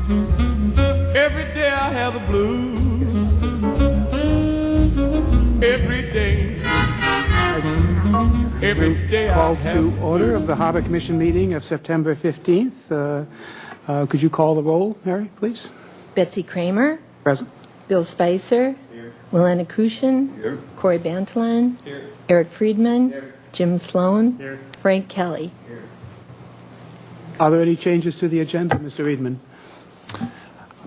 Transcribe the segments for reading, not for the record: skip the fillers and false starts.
Every day I have the blues. Every day. Every day I Call have to order of the Harbor Commission meeting of September 15th. Could you call the roll, Mary, please? Betsy Kramer, Present. Bill Spicer, Wilena Kushin, Corey Bantalan, Eric Friedman, Jim Sloan, Frank Kelly. Are there any changes to the agenda, Mr. Reedman?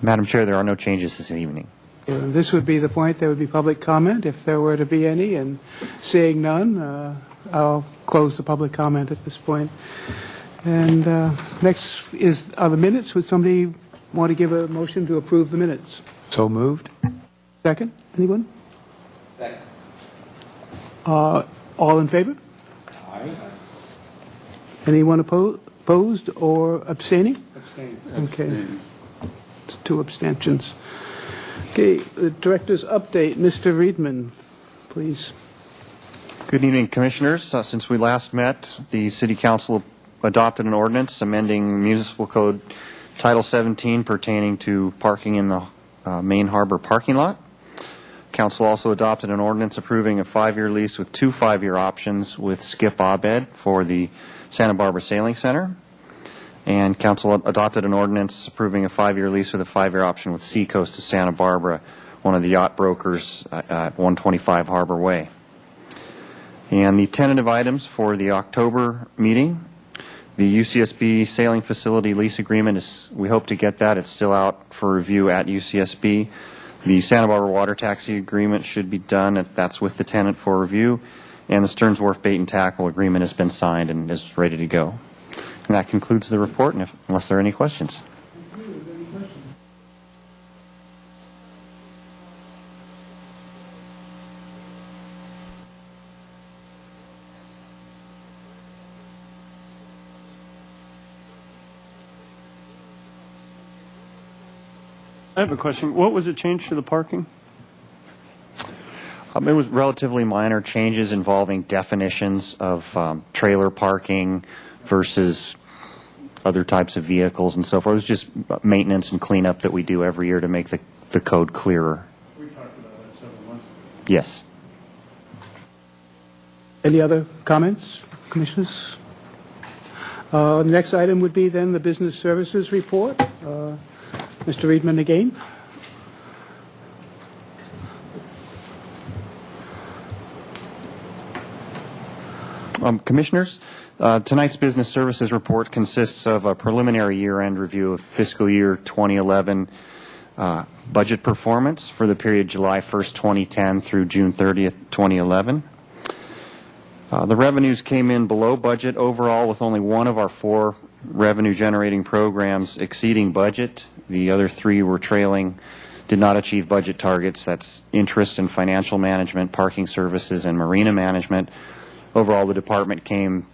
Madam Chair, there are no changes this evening. This would be the point. There would be public comment if there were to be any, and seeing none, I'll close the public comment at this point. And next are the minutes. Would somebody want to give a motion to approve the minutes? So moved. Second? Anyone? Second. All in favor? Aye. Anyone opposed or abstaining? Abstain. Okay. It's 2 abstentions. Okay, the director's update. Mr. Reedman, please. Good evening, Commissioners. Since we last met, the City Council adopted an ordinance amending Municipal Code Title 17 pertaining to parking in the main harbor parking lot. Council also adopted an ordinance approving a 5-year lease with 2 5-year options with Skip Abed for the Santa Barbara Sailing Center. And Council adopted an ordinance approving a 5-year lease with a 5-year option with Seacoast to Santa Barbara, one of the yacht brokers at 125 Harbor Way. And the tentative items for the October meeting, the UCSB sailing facility lease agreement is, we hope to get that. It's still out for review at UCSB. The Santa Barbara water taxi agreement should be done. That's with the tenant for review. And the Stearns Wharf bait and tackle agreement has been signed and is ready to go. And that concludes the report, unless there are any questions. I have a question. What was the change to the parking? It was relatively minor changes involving definitions of trailer parking versus other types of vehicles and so forth. It was just maintenance and cleanup that we do every year to make the code clearer. We talked about that several months ago. Yes. Any other comments, Commissioners? The next item would be then the Business Services Report. Mr. Reedman again. Commissioners, tonight's Business Services Report consists of a preliminary year-end review of fiscal year 2011 budget performance for the period July 1st, 2010 through June 30th, 2011. The revenues came in below budget overall, with only one of our 4 revenue-generating programs exceeding budget. The other 3 were trailing, did not achieve budget targets. That's interest and financial management, parking services, and marina management. Overall, the department came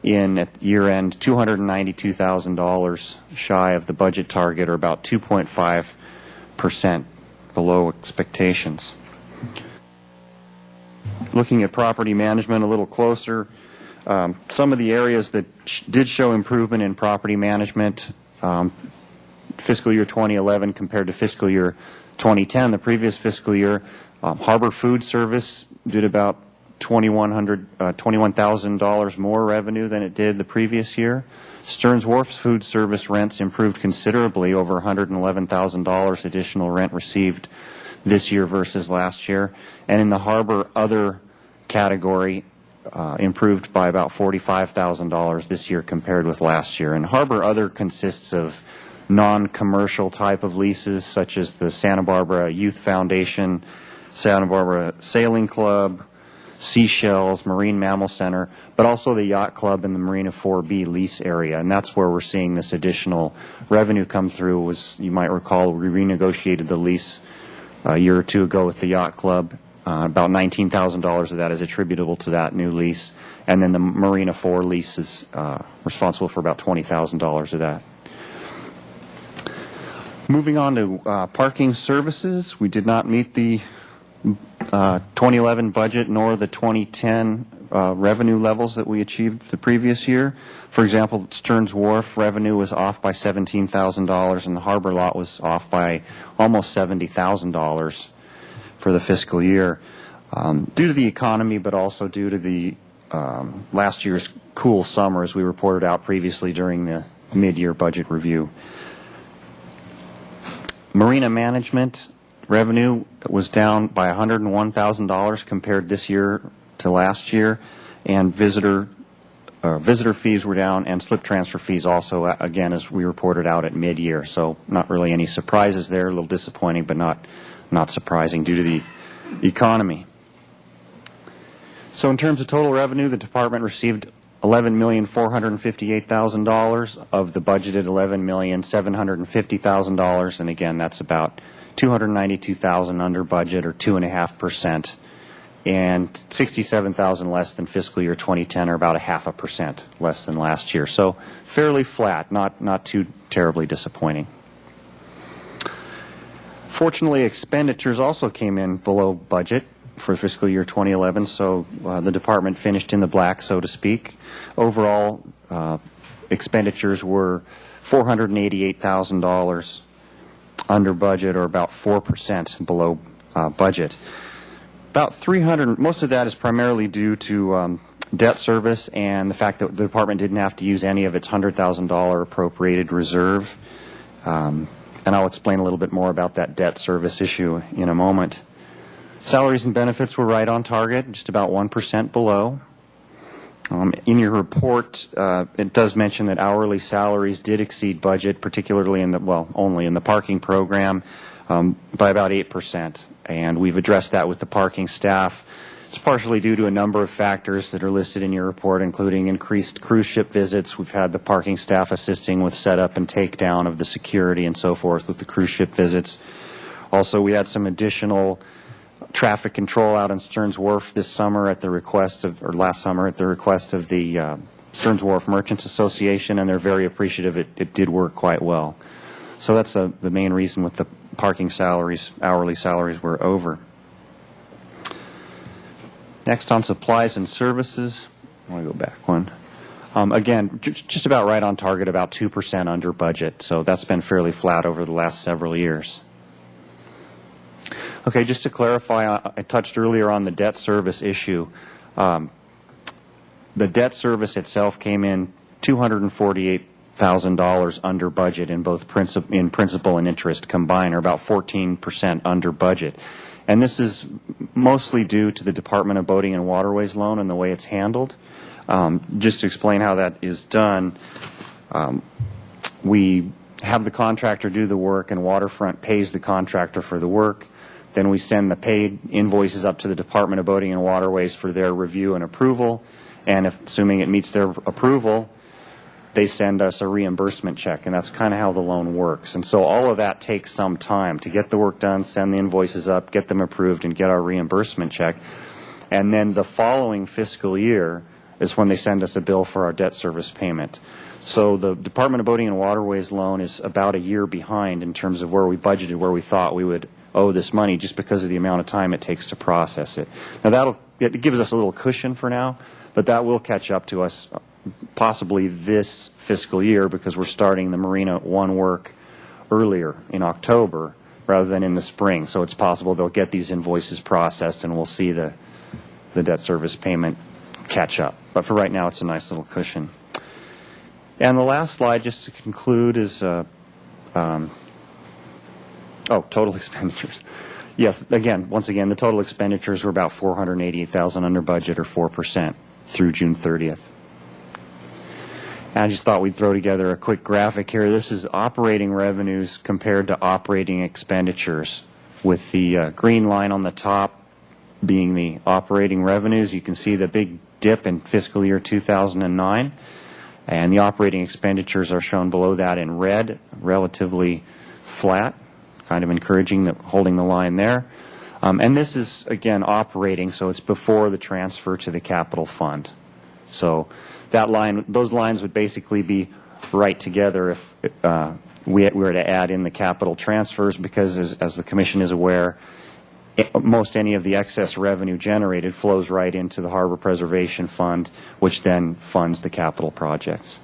in at year-end $292,000 shy of the budget target, or about 2.5% below expectations. Looking at property management a little closer, some of the areas that did show improvement in property management, fiscal year 2011 compared to fiscal year 2010, the previous fiscal year, Harbor Food Service did about $21,000 more revenue than it did the previous year. Stearns Wharf's food service rents improved considerably, over $111,000 additional rent received this year versus last year. And in the Harbor Other category, improved by about $45,000 this year compared with last year. And Harbor Other consists of non-commercial type of leases, such as the Santa Barbara Youth Foundation, Santa Barbara Sailing Club, Seashells, Marine Mammal Center, but also the Yacht Club and the Marina 4B lease area. And that's where we're seeing this additional revenue come through. Was, you might recall, we renegotiated the lease a year or 2 ago with the Yacht Club. About $19,000 of that is attributable to that new lease. And then the Marina 4 lease is responsible for about $20,000 of that. Moving on to parking services, we did not meet the 2011 budget nor the 2010 revenue levels that we achieved the previous year. For example, Stearns Wharf revenue was off by $17,000, and the harbor lot was off by almost $70,000 for the fiscal year, due to the economy, but also due to the last year's cool summer, as we reported out previously during the mid-year budget review. Marina management revenue was down by $101,000 compared this year to last year, and visitor fees were down, and slip transfer fees also, again, as we reported out at mid-year. So not really any surprises there. A little disappointing, but not surprising due to the economy. So in terms of total revenue, the department received $11,458,000 of the budgeted $11,750,000, and again, that's about $292,000 under budget, or 2.5%, and $67,000 less than fiscal year 2010, or about 0.5% less than last year. So fairly flat, not too terribly disappointing. Fortunately, expenditures also came in below budget for fiscal year 2011, so the department finished in the black, so to speak. Overall, expenditures were $488,000 under budget, or about 4% below budget. About most of that is primarily due to debt service and the fact that the department didn't have to use any of its $100,000 appropriated reserve. And I'll explain a little bit more about that debt service issue in a moment. Salaries and benefits were right on target, just about 1% below. In your report, it does mention that hourly salaries did exceed budget, particularly only in the parking program, by about 8%. And we've addressed that with the parking staff. It's partially due to a number of factors that are listed in your report, including increased cruise ship visits. We've had the parking staff assisting with setup and takedown of the security and so forth with the cruise ship visits. Also, we had some additional traffic control out in Stearns Wharf last summer at the request of the Stearns Wharf Merchants Association, and they're very appreciative. It did work quite well. So that's the main reason with the parking salaries, hourly salaries were over. Next on supplies and services, I want to go back one. Again, just about right on target, about 2% under budget. So that's been fairly flat over the last several years. Okay, just to clarify, I touched earlier on the debt service issue. The debt service itself came in $248,000 under budget in both principal and interest combined, or about 14% under budget. And this is mostly due to the Department of Boating and Waterways loan and the way it's handled. Just to explain how that is done, we have the contractor do the work, and Waterfront pays the contractor for the work. Then we send the paid invoices up to the Department of Boating and Waterways for their review and approval. And assuming it meets their approval, they send us a reimbursement check, and that's kind of how the loan works. And so all of that takes some time to get the work done, send the invoices up, get them approved, and get our reimbursement check. And then the following fiscal year is when they send us a bill for our debt service payment. So the Department of Boating and Waterways loan is about a year behind in terms of where we budgeted, where we thought we would owe this money, just because of the amount of time it takes to process it. Now it gives us a little cushion for now, but that will catch up to us possibly this fiscal year, because we're starting the Marina 1 work earlier in October rather than in the spring. So it's possible they'll get these invoices processed, and we'll see the debt service payment catch up. But for right now, it's a nice little cushion. And the last slide, just to conclude, is total expenditures. Yes, once again, the total expenditures were about $488,000 under budget, or 4% through June 30th. And I just thought we'd throw together a quick graphic here. This is operating revenues compared to operating expenditures, with the green line on the top being the operating revenues. You can see the big dip in fiscal year 2009, and the operating expenditures are shown below that in red, relatively flat, kind of encouraging, holding the line there. And this is, again, operating, so it's before the transfer to the capital fund. So those lines would basically be right together if we were to add in the capital transfers, because as the Commission is aware, most any of the excess revenue generated flows right into the Harbor Preservation Fund, which then funds the capital projects.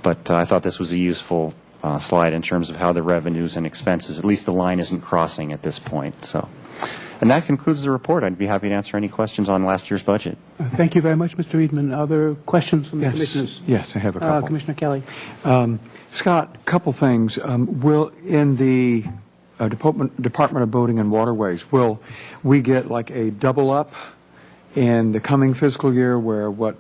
But I thought this was a useful slide in terms of how the revenues and expenses, at least the line isn't crossing at this point. So, and that concludes the report. I'd be happy to answer any questions on last year's budget. Thank you very much, Mr. Friedman. Other questions from the commissioners? Yes, I have a couple. Commissioner Kelly. Scott, couple things. Will in the Department of Boating and Waterways, will we get like a double up in the coming fiscal year where what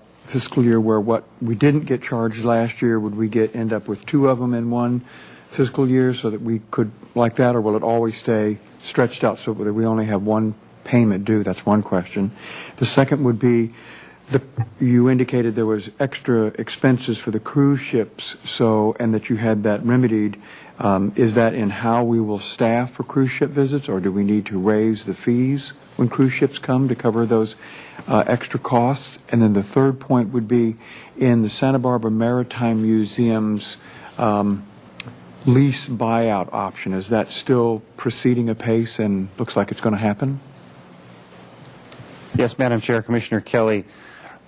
we didn't get charged last year, would we end up with two of them in one fiscal year so that we could like that, or will it always stay stretched out so that we only have one payment due? That's one question. The second would be, you indicated there was extra expenses for the cruise ships, and that you had that remedied. Is that in how we will staff for cruise ship visits, or do we need to raise the fees when cruise ships come to cover those extra costs? And then the third point would be in the Santa Barbara Maritime Museum's lease buyout option. Is that still proceeding apace and looks like it's going to happen? Yes, Madam Chair, Commissioner Kelly.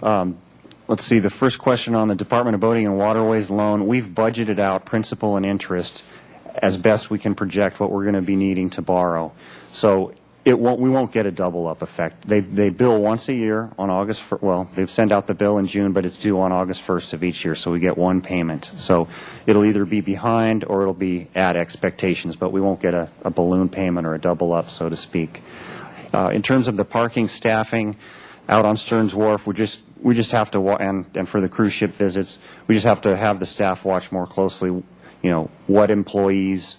Let's see, the first question on the Department of Boating and Waterways loan, we've budgeted out principal and interest as best we can project what we're going to be needing to borrow. So we won't get a double up effect. They bill once a year on August, they've sent out the bill in June, but it's due on August 1st of each year, so we get one payment. So it'll either be behind or it'll be at expectations, but we won't get a balloon payment or a double up, so to speak. In terms of the parking staffing out on Stearns Wharf, we just have to, and for the cruise ship visits, we just have to have the staff watch more closely, what employees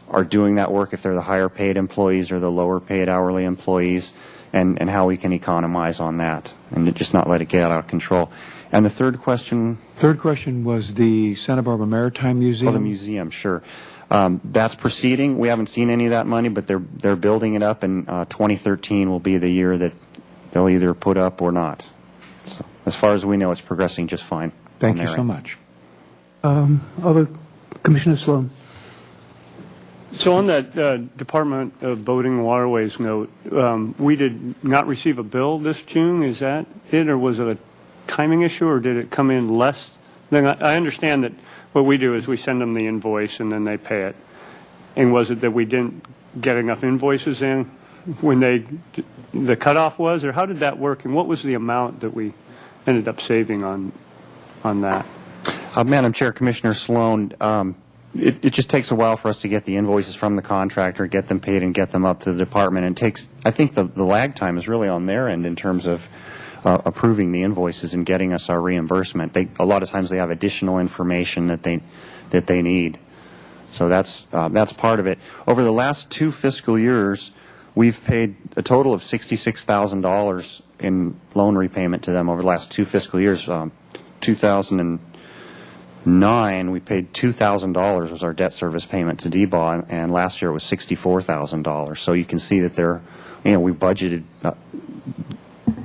are doing that work, if they're the higher paid employees or the lower paid hourly employees, and how we can economize on that and just not let it get out of control. And the third question? Third question was the Santa Barbara Maritime Museum. Oh, the museum, sure. That's proceeding. We haven't seen any of that money, but they're building it up, and 2013 will be the year that they'll either put up or not. So, as far as we know, it's progressing just fine. Thank you so much. Other Commissioner Sloan. So on that Department of Boating and Waterways note, we did not receive a bill this June. Is that it, or was it a timing issue, or did it come in less? Then I understand that what we do is we send them the invoice and then they pay it. And was it that we didn't get enough invoices in when the cutoff was, or how did that work? And what was the amount that we ended up saving on that? Madam Chair, Commissioner Sloan, it just takes a while for us to get the invoices from the contractor, get them paid, and get them up to the department. And I think the lag time is really on their end in terms of approving the invoices and getting us our reimbursement. A lot of times they have additional information that they need. So that's part of it. Over the last 2 fiscal years, we've paid a total of $66,000 in loan repayment to them over the last 2 fiscal years. 2009, we paid $2,000 was our debt service payment to DBA, and last year it was $64,000. So you can see that we budgeted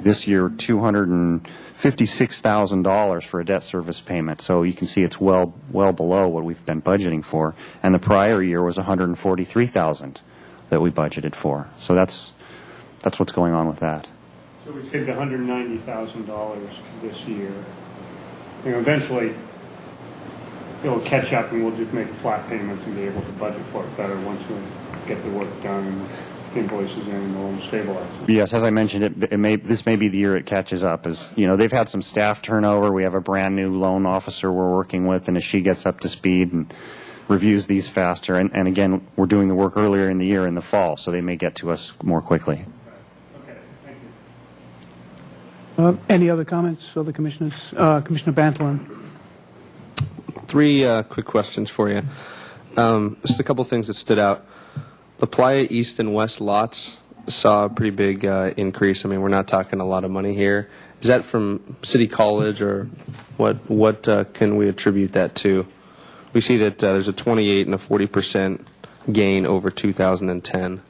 this year $256,000 for a debt service payment. So you can see it's well below what we've been budgeting for. And the prior year was $143,000 that we budgeted for. So that's what's going on with that. So we saved $190,000 this year. Eventually, it'll catch up, and we'll just make flat payments and be able to budget for it better once we get the work done and invoices in and we'll stabilize it. Yes, as I mentioned, this may be the year it catches up. As they've had some staff turnover. We have a brand new loan officer we're working with, and as she gets up to speed and reviews these faster, and again, we're doing the work earlier in the year in the fall, so they may get to us more quickly. Okay, thank you. Any other comments for the commissioners? Commissioner Bantolin. 3 quick questions for you. Just a couple things that stood out. The Playa East and West lots saw a pretty big increase. I mean, we're not talking a lot of money here. Is that from City College, or what can we attribute that to? We see that there's a 28 and a 40% gain over 2010.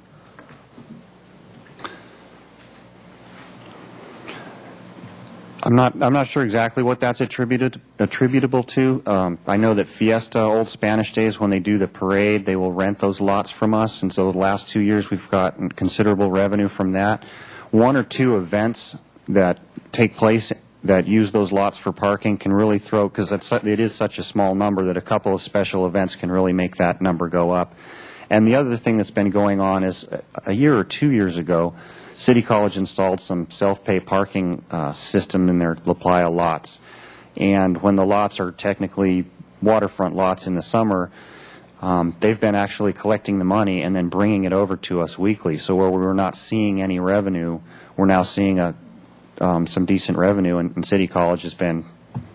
I'm not sure exactly what that's attributable to. I know that Fiesta, Old Spanish Days, when they do the parade, they will rent those lots from us, and so the last 2 years we've gotten considerable revenue from that. 1 or 2 events that take place that use those lots for parking can really throw, because it is such a small number that a couple of special events can really make that number go up. And the other thing that's been going on is a year or 2 years ago, City College installed some self-pay parking system in their La Playa lots. And when the lots are technically waterfront lots in the summer, they've been actually collecting the money and then bringing it over to us weekly. So where we were not seeing any revenue, we're now seeing some decent revenue, and City College has been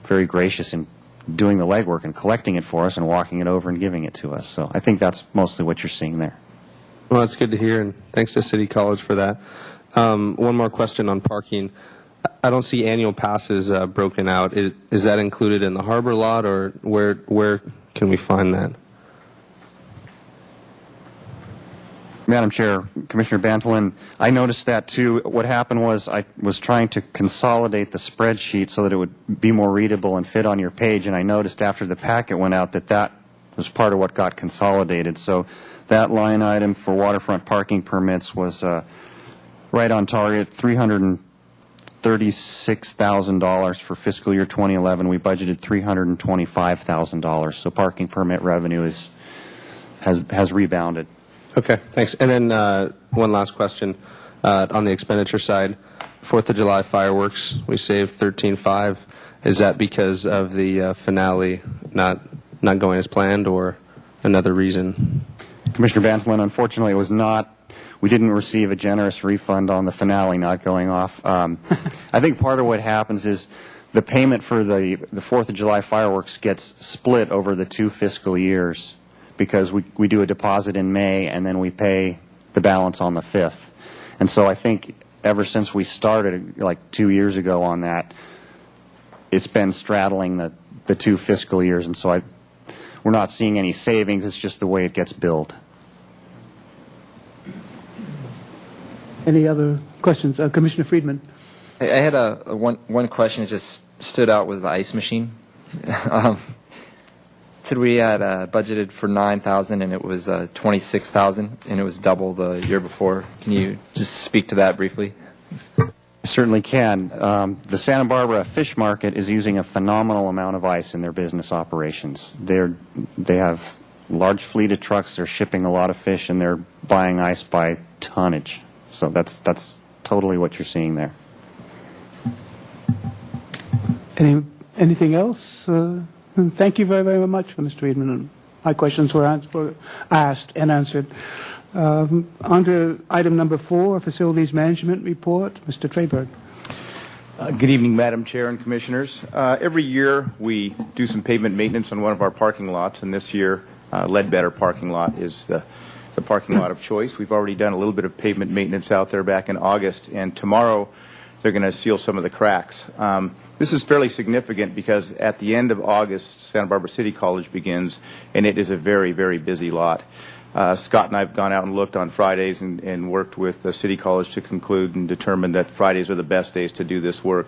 very gracious in doing the legwork and collecting it for us and walking it over and giving it to us. So I think that's mostly what you're seeing there. Well, that's good to hear, and thanks to City College for that. One more question on parking. I don't see annual passes broken out. Is that included in the harbor lot, or where can we find that? Madam Chair, Commissioner Bantolin, I noticed that too. What happened was I was trying to consolidate the spreadsheet so that it would be more readable and fit on your page, and I noticed after the packet went out that was part of what got consolidated. So that line item for waterfront parking permits was right on target, $336,000 for fiscal year 2011. We budgeted $325,000. So parking permit revenue has rebounded. Okay, thanks. And then one last question on the expenditure side. 4th of July fireworks, we saved $13.5. Is that because of the finale not going as planned, or another reason? Commissioner Bantolin, unfortunately, it was not. We didn't receive a generous refund on the finale not going off. I think part of what happens is the payment for the 4th of July fireworks gets split over the 2 fiscal years, because we do a deposit in May and then we pay the balance on the 5th. And so I think ever since we started, like 2 years ago on that, it's been straddling the 2 fiscal years. And so we're not seeing any savings. It's just the way it gets billed. Any other questions? Commissioner Friedman. I had one question that just stood out, was the ice machine. Said we had budgeted for $9,000 and it was $26,000, and it was double the year before. Can you just speak to that briefly? I certainly can. The Santa Barbara Fish Market is using a phenomenal amount of ice in their business operations. They have large fleet of trucks. They're shipping a lot of fish, and they're buying ice by tonnage. So that's totally what you're seeing there. Anything else? Thank you very, very much, Mr. Friedman. My questions were asked and answered. On to item number 4, Facilities Management Report. Mr. Treyberg. Good evening, Madam Chair and Commissioners. Every year we do some pavement maintenance on one of our parking lots, and this year Ledbetter parking lot is the parking lot of choice. We've already done a little bit of pavement maintenance out there back in August, and tomorrow they're going to seal some of the cracks. This is fairly significant because at the end of August, Santa Barbara City College begins, and it is a very, very busy lot. Scott and I have gone out and looked on Fridays and worked with the City College to conclude and determine that Fridays are the best days to do this work.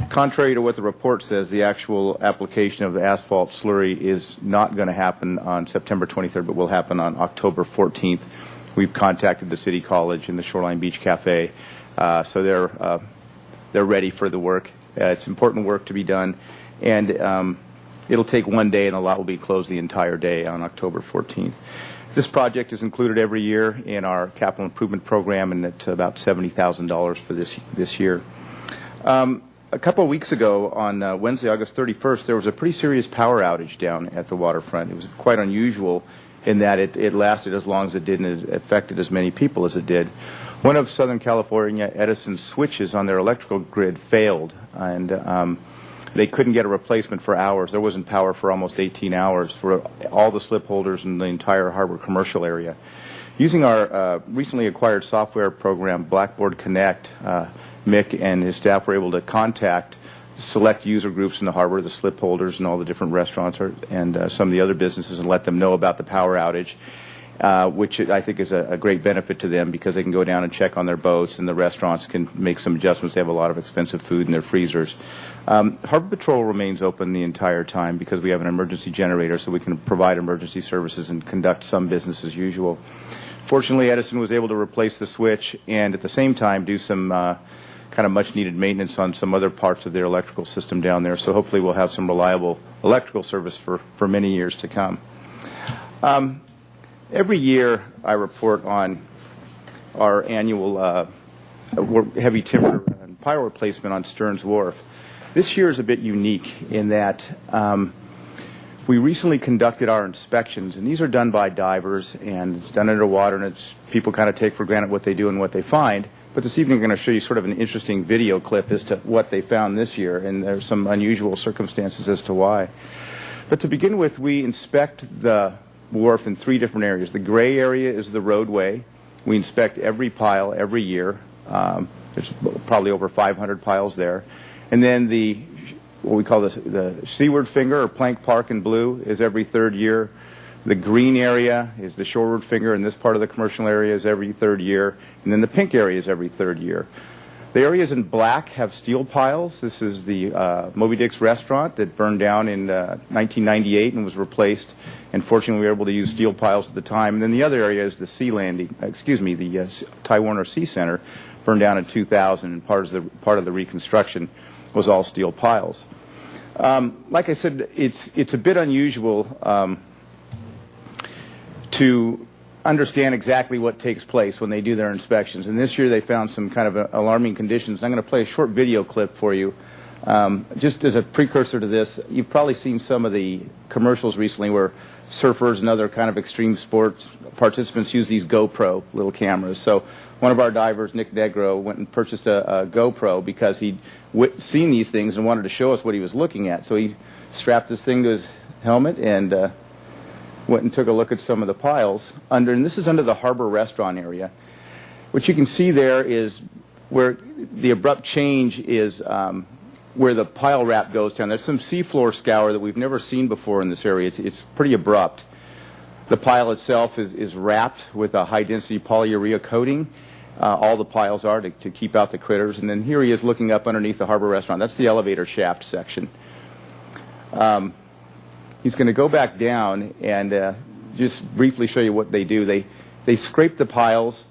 Contrary to what the report says, the actual application of the asphalt slurry is not going to happen on September 23rd, but will happen on October 14th. We've contacted the City College and the Shoreline Beach Cafe, so they're ready for the work. It's important work to be done, and it'll take one day, and the lot will be closed the entire day on October 14th. This project is included every year in our capital improvement program, and it's about $70,000 for this year. A couple of weeks ago, on Wednesday, August 31st, there was a pretty serious power outage down at the waterfront. It was quite unusual in that it lasted as long as it did, and it affected as many people as it did. One of Southern California Edison's switches on their electrical grid failed, and they couldn't get a replacement for hours. There wasn't power for almost 18 hours for all the slip holders in the entire harbor commercial area. Using our recently acquired software program, Blackboard Connect, Mick and his staff were able to contact select user groups in the harbor, the slip holders and all the different restaurants and some of the other businesses, and let them know about the power outage. which I think is a great benefit to them because they can go down and check on their boats, and the restaurants can make some adjustments. They have a lot of expensive food in their freezers. Harbor Patrol remains open the entire time because we have an emergency generator, so we can provide emergency services and conduct some business as usual. Fortunately, Edison was able to replace the switch and at the same time do some kind of much-needed maintenance on some other parts of their electrical system down there, so hopefully we'll have some reliable electrical service for many years to come. Every year I report on our annual heavy timber and pile replacement on Stearns Wharf. This year is a bit unique in that we recently conducted our inspections, and these are done by divers, and it's done underwater, and it's people kind of take for granted what they do and what they find. But this evening I'm going to show you sort of an interesting video clip as to what they found this year, and there's some unusual circumstances as to why. But to begin with, we inspect the wharf in 3 different areas. The gray area is the roadway. We inspect every pile every year. There's probably over 500 piles there. And then what we call the seaward finger, or plank park in blue, is every 3rd year. The green area is the shoreward finger, and this part of the commercial area is every 3rd year. And then the pink area is every 3rd year. The areas in black have steel piles. This is the Moby Dick's restaurant that burned down in 1998 and was replaced. And fortunately, we were able to use steel piles at the time. And then the other area is the the Ty Warner Sea Center, burned down in 2000, and part of the reconstruction was all steel piles. Like I said, it's a bit unusual to understand exactly what takes place when they do their inspections. And this year they found some kind of alarming conditions. I'm going to play a short video clip for you. Just as a precursor to this, you've probably seen some of the commercials recently where surfers and other kind of extreme sports participants use these GoPro little cameras. So one of our divers, Nick Negro, went and purchased a GoPro because he'd seen these things and wanted to show us what he was looking at. So he strapped this thing to his helmet and went and took a look at some of the piles and this is under the harbor restaurant area. What you can see there is where the abrupt change is where the pile wrap goes down. There's some seafloor scour that we've never seen before in this area. It's pretty abrupt. The pile itself is wrapped with a high-density polyurea coating. All the piles are to keep out the critters. And then here he is looking up underneath the harbor restaurant. That's the elevator shaft section. He's going to go back down and just briefly show you what they do. They scrape the piles,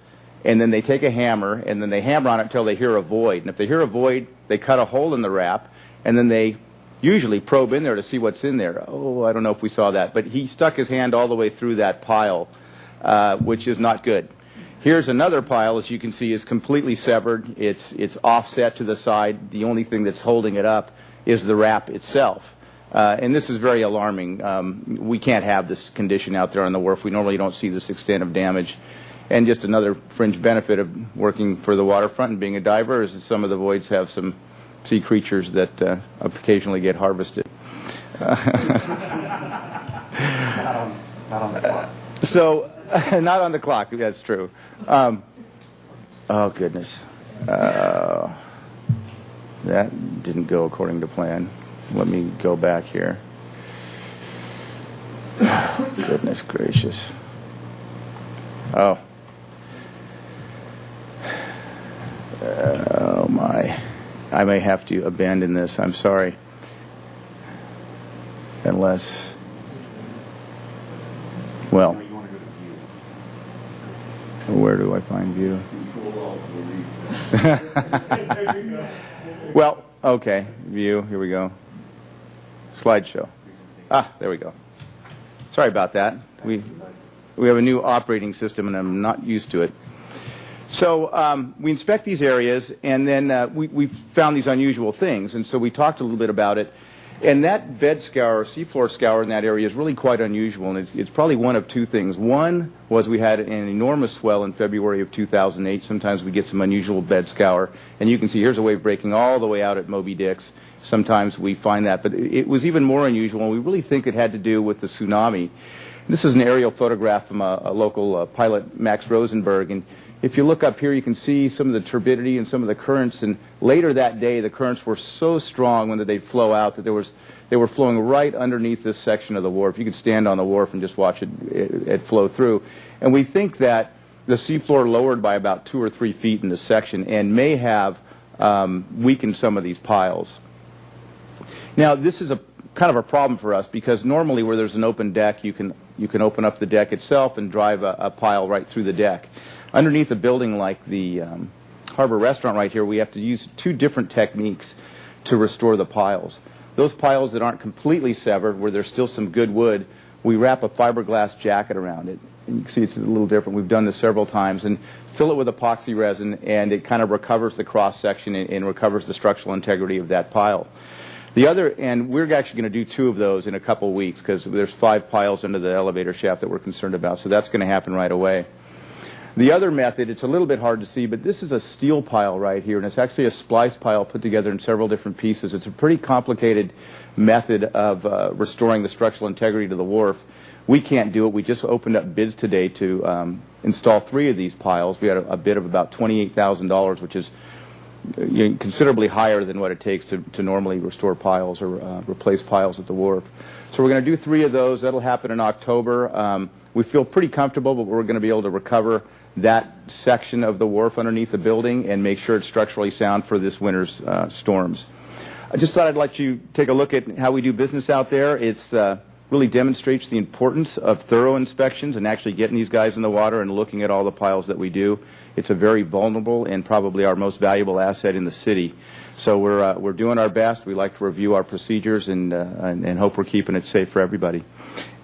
and then they take a hammer, and then they hammer on it until they hear a void. And if they hear a void, they cut a hole in the wrap, and then they usually probe in there to see what's in there. Oh, I don't know if we saw that. But he stuck his hand all the way through that pile, which is not good. Here's another pile, as you can see, is completely severed. It's offset to the side. The only thing that's holding it up is the wrap itself. And this is very alarming. We can't have this condition out there on the wharf. We normally don't see this extent of damage. And just another fringe benefit of working for the waterfront and being a diver is that some of the voids have some sea creatures that occasionally get harvested. So, not on the clock, that's true. Oh, goodness. That didn't go according to plan. Let me go back here. Goodness gracious. Oh. Oh, my. I may have to abandon this. I'm sorry. Unless... Well... Where do I find view? Well, okay. View. Here we go. Slideshow. Ah, there we go. Sorry about that. We have a new operating system, and I'm not used to it. So we inspect these areas, and then we found these unusual things, and so we talked a little bit about it. And that bed scour, seafloor scour in that area is really quite unusual, and it's probably one of two things. One was we had an enormous swell in February of 2008. Sometimes we get some unusual bed scour, and you can see here's a wave breaking all the way out at Moby Dick's. Sometimes we find that, but it was even more unusual, and we really think it had to do with the tsunami. This is an aerial photograph from a local pilot, Max Rosenberg, and if you look up here, you can see some of the turbidity and some of the currents. And later that day, the currents were so strong when they'd flow out that they were flowing right underneath this section of the wharf. You could stand on the wharf and just watch it flow through. And we think that the seafloor lowered by about 2 or 3 feet in this section and may have weakened some of these piles. Now, this is a kind of a problem for us because normally where there's an open deck, you can open up the deck itself and drive a pile right through the deck. Underneath a building like the Harbor Restaurant right here, we have to use 2 different techniques to restore the piles. Those piles that aren't completely severed, where there's still some good wood, we wrap a fiberglass jacket around it. And you can see it's a little different. We've done this several times. And fill it with epoxy resin, and it kind of recovers the cross-section and recovers the structural integrity of that pile. The other, and we're actually going to do 2 of those in a couple weeks because there's 5 piles under the elevator shaft that we're concerned about, so that's going to happen right away. The other method, it's a little bit hard to see, but this is a steel pile right here, and it's actually a splice pile put together in several different pieces. It's a pretty complicated method of restoring the structural integrity to the wharf. We can't do it. We just opened up bids today to install 3 of these piles. We had a bid of about $28,000, which is considerably higher than what it takes to normally restore piles or replace piles at the wharf. So we're going to do 3 of those. That'll happen in October. We feel pretty comfortable, but we're going to be able to recover that section of the wharf underneath the building and make sure it's structurally sound for this winter's storms. I just thought I'd let you take a look at how we do business out there. It's really demonstrates the importance of thorough inspections and actually getting these guys in the water and looking at all the piles that we do. It's a very vulnerable and probably our most valuable asset in the city. So we're doing our best. We like to review our procedures and hope we're keeping it safe for everybody.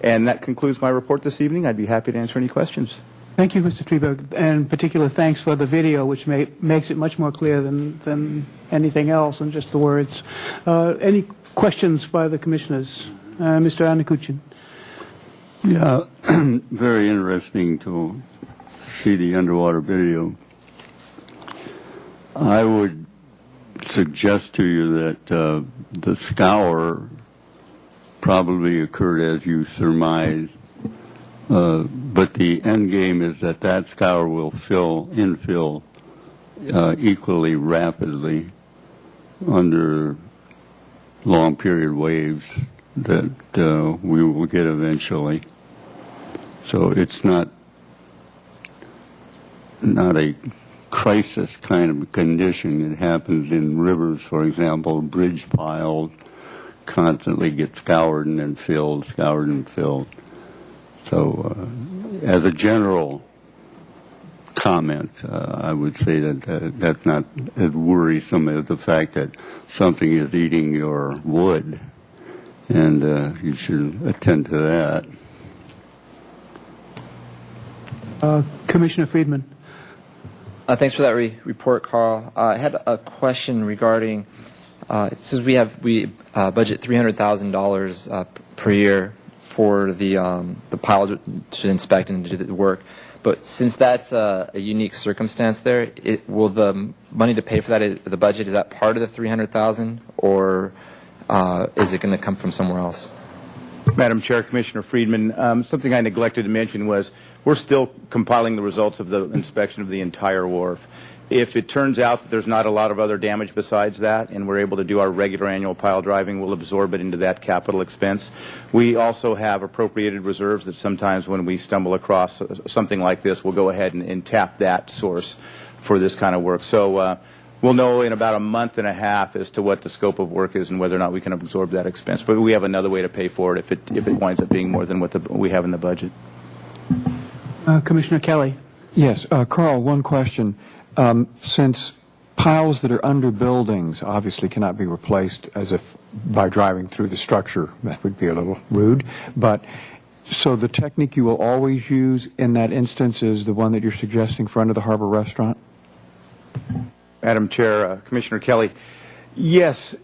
And that concludes my report this evening. I'd be happy to answer any questions. Thank you, Mr. Treberg, and particular thanks for the video, which makes it much more clear than anything else and just the words. Any questions by the commissioners? Mr. Anakuchin. Yeah, very interesting to see the underwater video. I would suggest to you that the scour probably occurred as you surmised, but the end game is that scour will infill equally rapidly under long period waves that we will get eventually. So it's not a crisis kind of condition. It happens in rivers, for example. Bridge piles constantly get scoured and then filled, scoured and filled. So as a general comment, I would say that that's not as worrisome as the fact that something is eating your wood, and you should attend to that. Commissioner Friedman. Thanks for that report, Carl. I had a question regarding, it says we budget $300,000 per year for the pile to inspect and do the work. But since that's a unique circumstance there, will the money to pay for that, the budget, is that part of the $300,000, or is it going to come from somewhere else? Madam Chair, Commissioner Friedman, something I neglected to mention was we're still compiling the results of the inspection of the entire wharf. If it turns out that there's not a lot of other damage besides that and we're able to do our regular annual pile driving, we'll absorb it into that capital expense. We also have appropriated reserves that sometimes when we stumble across something like this, we'll go ahead and tap that source for this kind of work. So we'll know in about a month and a half as to what the scope of work is and whether or not we can absorb that expense. But we have another way to pay for it if it winds up being more than what we have in the budget. Commissioner Kelly. Yes, Carl, one question. Since piles that are under buildings obviously cannot be replaced as if by driving through the structure, that would be a little rude, but so the technique you will always use in that instance is the one that you're suggesting for under the Harbor Restaurant? Madam Chair, Commissioner Kelly, yes,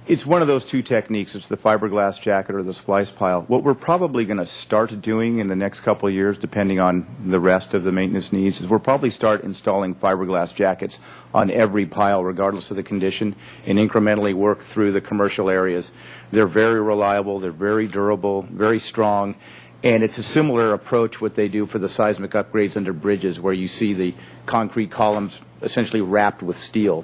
it's one of those 2 techniques. It's the fiberglass jacket or the splice pile. What we're probably going to start doing in the next couple of years, depending on the rest of the maintenance needs, is we'll probably start installing fiberglass jackets on every pile, regardless of the condition, and incrementally work through the commercial areas. They're very reliable, they're very durable, very strong, and it's a similar approach what they do for the seismic upgrades under bridges, where you see the concrete columns essentially wrapped with steel.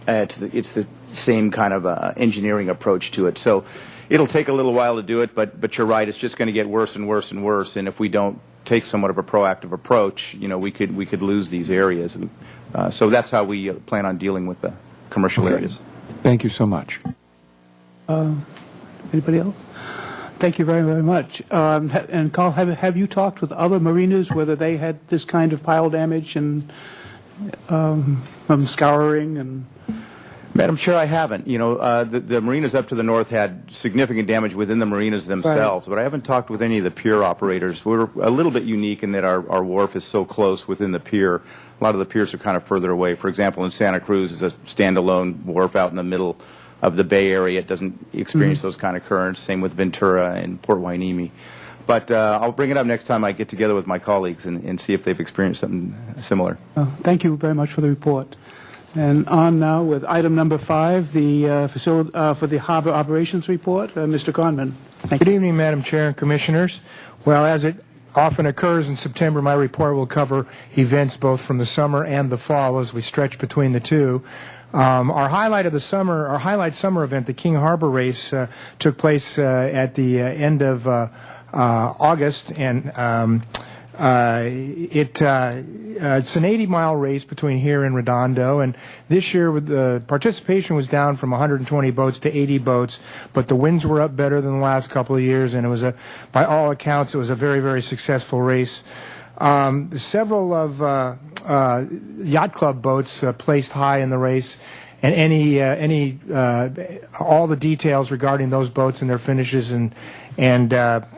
It's the same kind of engineering approach to it. So it'll take a little while to do it, but you're right, it's just going to get worse and worse and worse. And if we don't take somewhat of a proactive approach, we could lose these areas. And so that's how we plan on dealing with the commercial areas. Thank you so much. Anybody else? Thank you very, very much. And Carl, have you talked with other marinas whether they had this kind of pile damage and from scouring and? Madam Chair, I haven't. The marinas up to the north had significant damage within the marinas themselves, but I haven't talked with any of the pier operators. We're a little bit unique in that our wharf is so close within the pier. A lot of the piers are kind of further away. For example, in Santa Cruz is a standalone wharf out in the middle of the Bay Area. It doesn't experience those kind of currents. Same with Ventura and Port Hueneme. But I'll bring it up next time I get together with my colleagues and see if they've experienced something similar. Thank you very much for the report. And on now with item number 5, the for the Harbor Operations Report, Mr. Conman. Thank Good you. evening, Madam Chair and Commissioners. Well, as it often occurs in September, my report will cover events both from the summer and the fall as we stretch between the two. Our highlight summer event, the King Harbor Race, took place at the end of August, and it's an 80-mile race between here and Redondo, and this year the participation was down from 120 boats to 80 boats, but the winds were up better than the last couple of years, and it was by all accounts, it was a very, very successful race. Several of yacht club boats placed high in the race, and all the details regarding those boats and their finishes and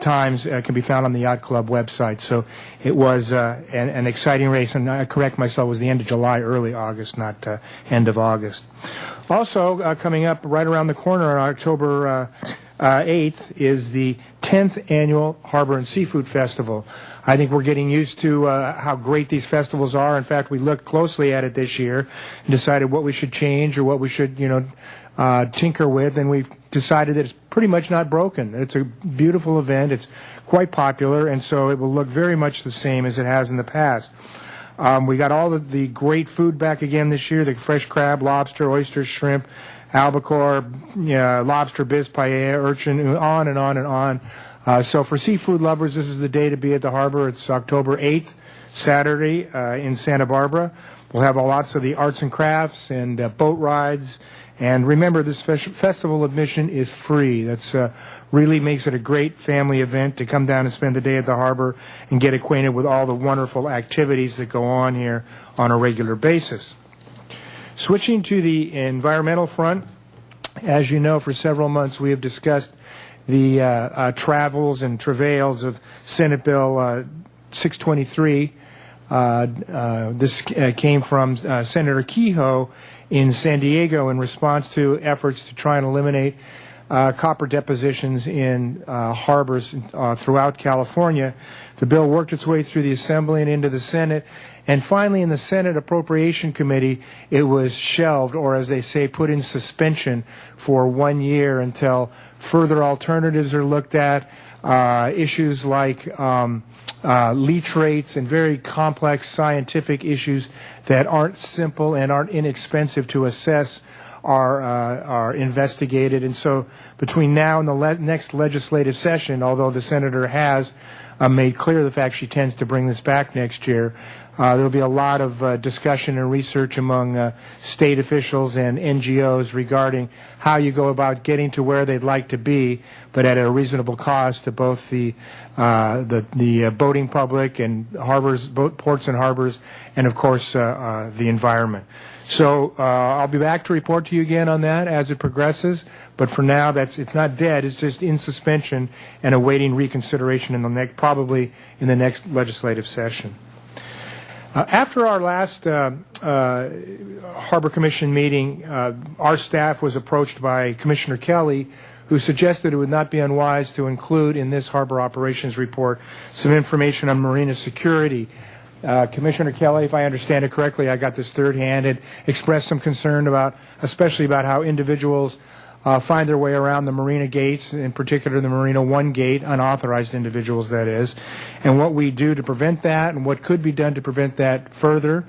times can be found on the Yacht Club website. So it was an exciting race, and I correct myself, it was the end of July, early August, not end of August. Also, coming up right around the corner on October 8th is the 10th Annual Harbor and Seafood Festival. I think we're getting used to how great these festivals are. In fact, we looked closely at it this year and decided what we should change or what we should, tinker with, and we've decided that it's pretty much not broken. It's a beautiful event. It's quite popular, and so it will look very much the same as it has in the past. We got all the great food back again this year, the fresh crab, lobster, oysters, shrimp, albacore, lobster, bis, paella, urchin, on and on and on. So for seafood lovers, this is the day to be at the harbor. It's October 8th, Saturday, in Santa Barbara. We'll have lots of the arts and crafts and boat rides. And remember, this festival admission is free. That's really makes it a great family event to come down and spend the day at the harbor and get acquainted with all the wonderful activities that go on here on a regular basis. Switching to the environmental front, as you know, for several months we have discussed the travels and travails of Senate Bill 623. This came from Senator Kehoe in San Diego in response to efforts to try and eliminate copper depositions in harbors throughout California. The bill worked its way through the Assembly and into the Senate, and finally in the Senate Appropriation Committee it was shelved, or as they say, put in suspension for 1 year until further alternatives are looked at. Issues like leach rates and very complex scientific issues that aren't simple and aren't inexpensive to assess are investigated. And so between now and the next legislative session, although the senator has made clear the fact she tends to bring this back next year, there will be a lot of discussion and research among state officials and NGOs regarding how you go about getting to where they'd like to be, but at a reasonable cost to both the boating public and harbors, ports and harbors, and of course the environment. So I'll be back to report to you again on that as it progresses. But for now, it's not dead. It's just in suspension and awaiting reconsideration in probably in the next legislative session. After our last Harbor Commission meeting, our staff was approached by Commissioner Kelly, who suggested it would not be unwise to include in this Harbor Operations Report some information on marina security. Commissioner Kelly, if I understand it correctly, I got this third-hand, had expressed some concern especially about how individuals find their way around the marina gates, in particular the Marina 1 gate, unauthorized individuals, that is, and what we do to prevent that and what could be done to prevent that further.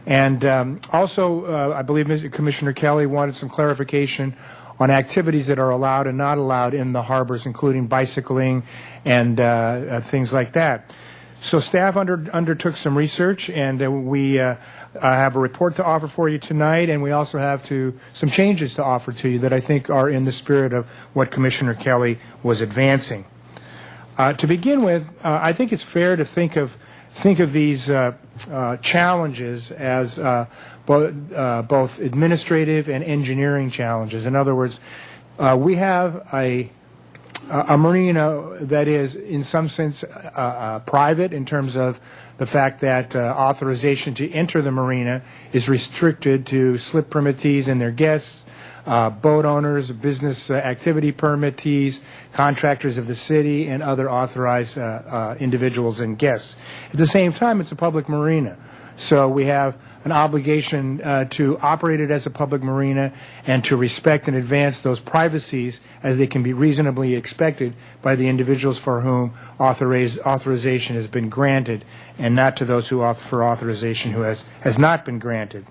And also, I believe Commissioner Kelly wanted some clarification on activities that are allowed and not allowed in the harbors, including bicycling and things like that. So staff undertook some research, and we have a report to offer for you tonight, and we also have some changes to offer to you that I think are in the spirit of what Commissioner Kelly was advancing. To begin with, I think it's fair to think of these challenges as both administrative and engineering challenges. In other words, we have a marina that is, in some sense, private in terms of the fact that authorization to enter the marina is restricted to slip permittees and their guests, boat owners, business activity permittees, contractors of the city, and other authorized individuals and guests. At the same time, it's a public marina. So we have an obligation to operate it as a public marina and to respect and advance those privacies as they can be reasonably expected by the individuals for whom authorization has been granted, and not to those who offer authorization who has not been granted.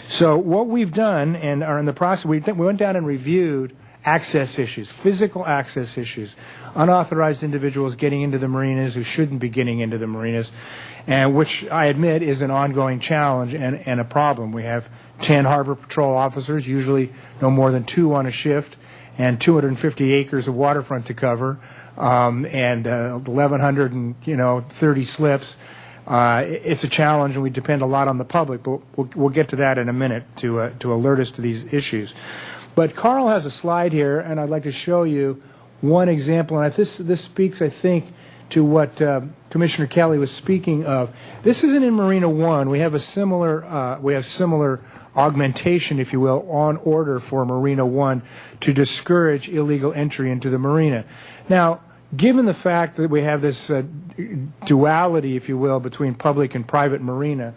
So what we've done and are in the process, we went down and reviewed access issues, physical access issues, unauthorized individuals getting into the marinas who shouldn't be getting into the marinas, and which I admit is an ongoing challenge and a problem. We have 10 Harbor Patrol officers, usually no more than 2 on a shift, and 250 acres of waterfront to cover, and 1,130 slips. It's a challenge, and we depend a lot on the public, but we'll get to that in a minute to alert us to these issues. But Carl has a slide here, and I'd like to show you one example, and this speaks, I think, to what Commissioner Kelly was speaking of. This isn't in Marina One. We have similar augmentation, if you will, on order for Marina One to discourage illegal entry into the marina. Now, given the fact that we have this duality, if you will, between public and private marina,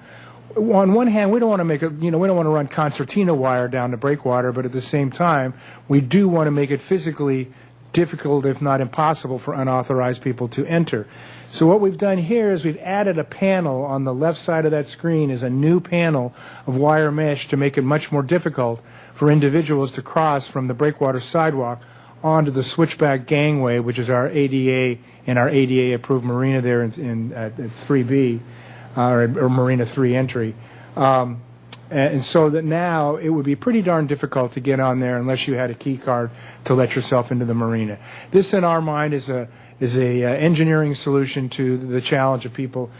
on one hand, we don't want to make we don't want to run concertina wire down the breakwater, but at the same time, we do want to make it physically difficult, if not impossible, for unauthorized people to enter. So what we've done here is we've added a panel on the left side of that screen, is a new panel of wire mesh to make it much more difficult for individuals to cross from the breakwater sidewalk onto the switchback gangway, which is our ADA and our ADA approved marina there at 3B, or Marina 3 entry. And so that now it would be pretty darn difficult to get on there unless you had a key card to let yourself into the marina. This, in our mind, is a engineering solution to the challenge of people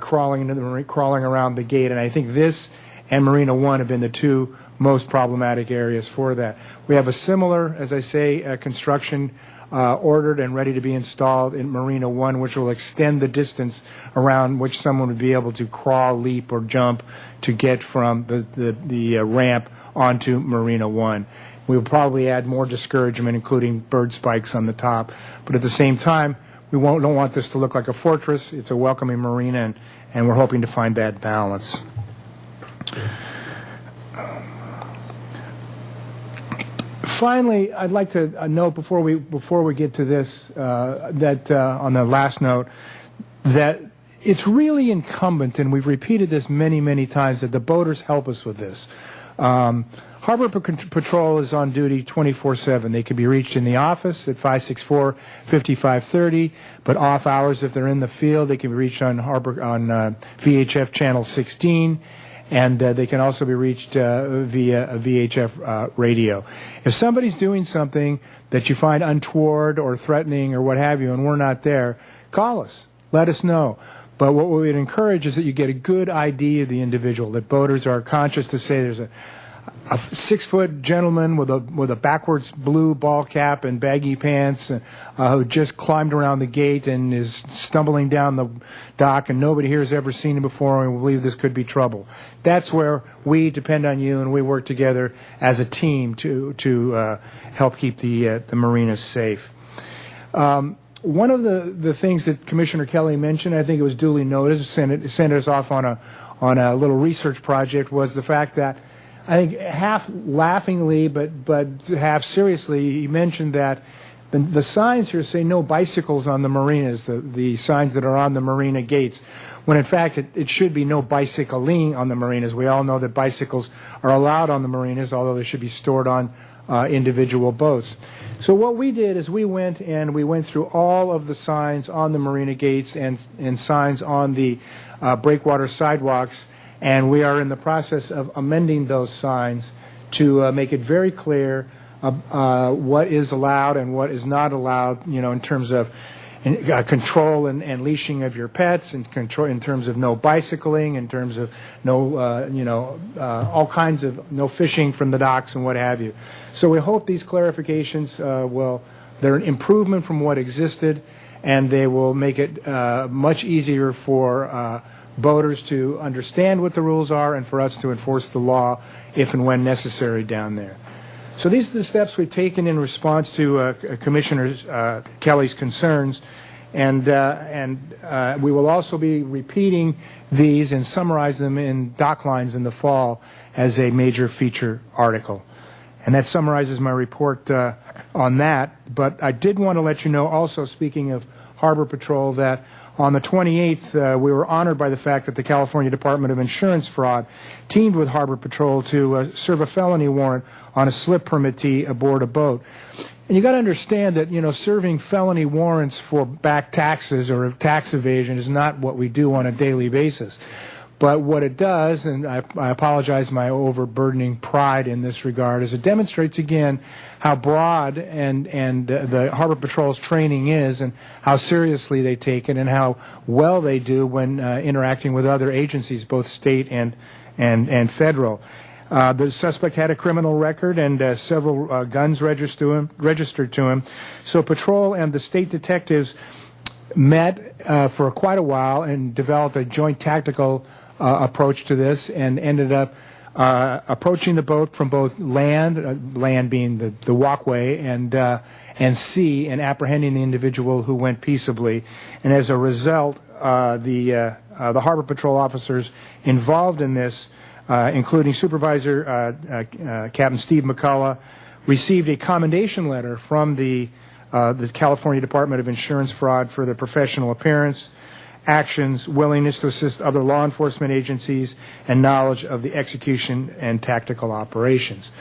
crawling around the gate. And I think this and Marina One have been the two most problematic areas for that. We have a similar, as I say, construction ordered and ready to be installed in Marina One, which will extend the distance around which someone would be able to crawl, leap, or jump to get from the ramp onto Marina One. We will probably add more discouragement, including bird spikes on the top. But at the same time, we don't want this to look like a fortress. It's a welcoming marina, and we're hoping to find that balance. Finally, I'd like to note before we get to this that on the last note that it's really incumbent, and we've repeated this many times, that the boaters help us with this. Harbor Patrol is on duty 24/7. They can be reached in the office at 564-5530, but off hours if they're in the field, they can be reached on VHF channel 16. And they can also be reached via a VHF radio. If somebody's doing something that you find untoward or threatening or what have you, and we're not there, call us. Let us know. But what we would encourage is that you get a good ID of the individual, that boaters are conscious to say there's a 6-foot gentleman with a backwards blue ball cap and baggy pants who just climbed around the gate and is stumbling down the dock, and nobody here has ever seen him before, and we believe this could be trouble. That's where we depend on you, and we work together as a team to help keep the marinas safe. One of the things that Commissioner Kelly mentioned, I think it was duly noted, sent us off on a little research project, was the fact that, I think half laughingly but half seriously, he mentioned that the signs here say no bicycles on the marinas, the signs that are on the marina gates, when in fact it should be no bicycling on the marinas. We all know that bicycles are allowed on the marinas, although they should be stored on individual boats. So what we did is we went through all of the signs on the marina gates and signs on the breakwater sidewalks, and we are in the process of amending those signs to make it very clear what is allowed and what is not allowed, in terms of control and leashing of your pets, and control in terms of no bicycling, in terms of no, all kinds of no fishing from the docks and what have you. So we hope these clarifications they're an improvement from what existed, and they will make it much easier for boaters to understand what the rules are and for us to enforce the law if and when necessary down there. So these are the steps we've taken in response to Commissioner Kelly's concerns, and we will also be repeating these and summarize them in Dock Lines in the fall as a major feature article. And that summarizes my report on that. But I did want to let you know also, speaking of Harbor Patrol, that on the 28th, we were honored by the fact that the California Department of Insurance Fraud teamed with Harbor Patrol to serve a felony warrant on a slip permittee aboard a boat. And you got to understand that, serving felony warrants for back taxes or tax evasion is not what we do on a daily basis. But what it does, and I apologize my overburdening pride in this regard, is it demonstrates again how broad and the Harbor Patrol's training is, and how seriously they take it, and how well they do when interacting with other agencies, both state and federal. The suspect had a criminal record and several guns registered to him. So Patrol and the state detectives met for quite a while and developed a joint tactical approach to this, and ended up approaching the boat from both land being the walkway, and sea, and apprehending the individual who went peaceably. And as a result, the Harbor Patrol officers involved in this, including Supervisor Captain Steve McCullough, received a commendation letter from the California Department of Insurance Fraud for their professional appearance, actions, willingness to assist other law enforcement agencies, and knowledge of the execution and tactical operations.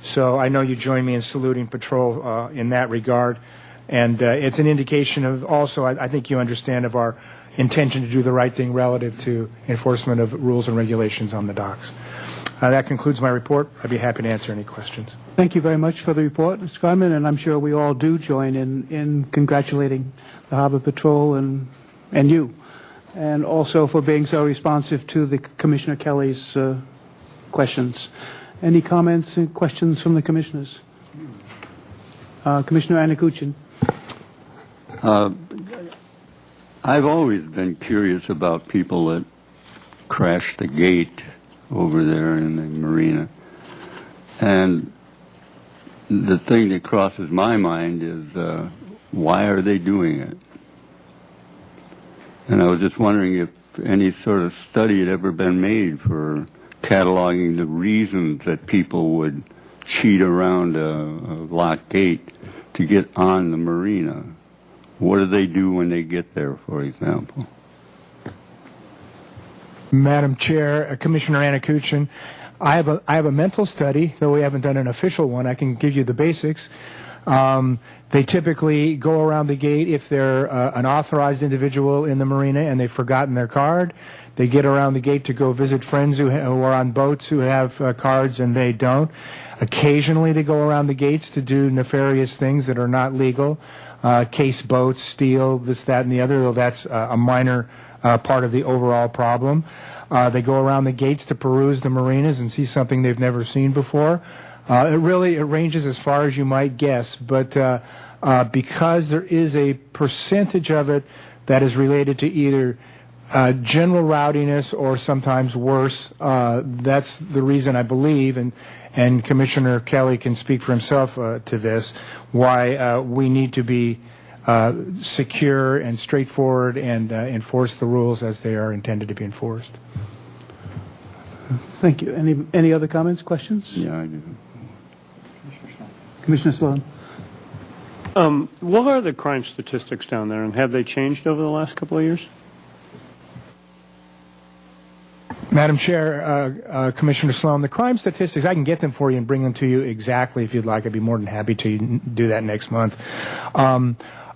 So I know you join me in saluting Patrol in that regard, and it's an indication of also, I think you understand, of our intention to do the right thing relative to enforcement of rules and regulations on the docks. That concludes my report. I'd be happy to answer any questions. Thank you very much for the report, Mr. Carmen, and I'm sure we all do join in congratulating the Harbor Patrol and you, and also for being so responsive to the Commissioner Kelly's questions. Any comments and questions from the commissioners? Commissioner Anakuchin. I've always been curious about people that crash the gate over there in the marina. And the thing that crosses my mind is why are they doing it? And I was just wondering if any sort of study had ever been made for cataloging the reasons that people would cheat around a locked gate to get on the marina. What do they do when they get there, for example? Madam Chair, Commissioner Anakuchin, I have a mental study, though we haven't done an official one. I can give you the basics. They typically go around the gate if they're an authorized individual in the marina and they've forgotten their card. They get around the gate to go visit friends who are on boats who have cards and they don't. Occasionally they go around the gates to do nefarious things that are not legal, case boats, steal, this, that, and the other, though that's a minor part of the overall problem. They go around the gates to peruse the marinas and see something they've never seen before. It ranges as far as you might guess, but because there is a percentage of it that is related to either general rowdiness or sometimes worse, that's the reason I believe, and Commissioner Kelly can speak for himself to this, why we need to be secure and straightforward and enforce the rules as they are intended to be enforced. Thank you. Any other comments, questions? Yeah, I do. Commissioner Sloan. What are the crime statistics down there, and have they changed over the last couple of years? Madam Chair, Commissioner Sloan, the crime statistics, I can get them for you and bring them to you exactly if you'd like. I'd be more than happy to do that next month.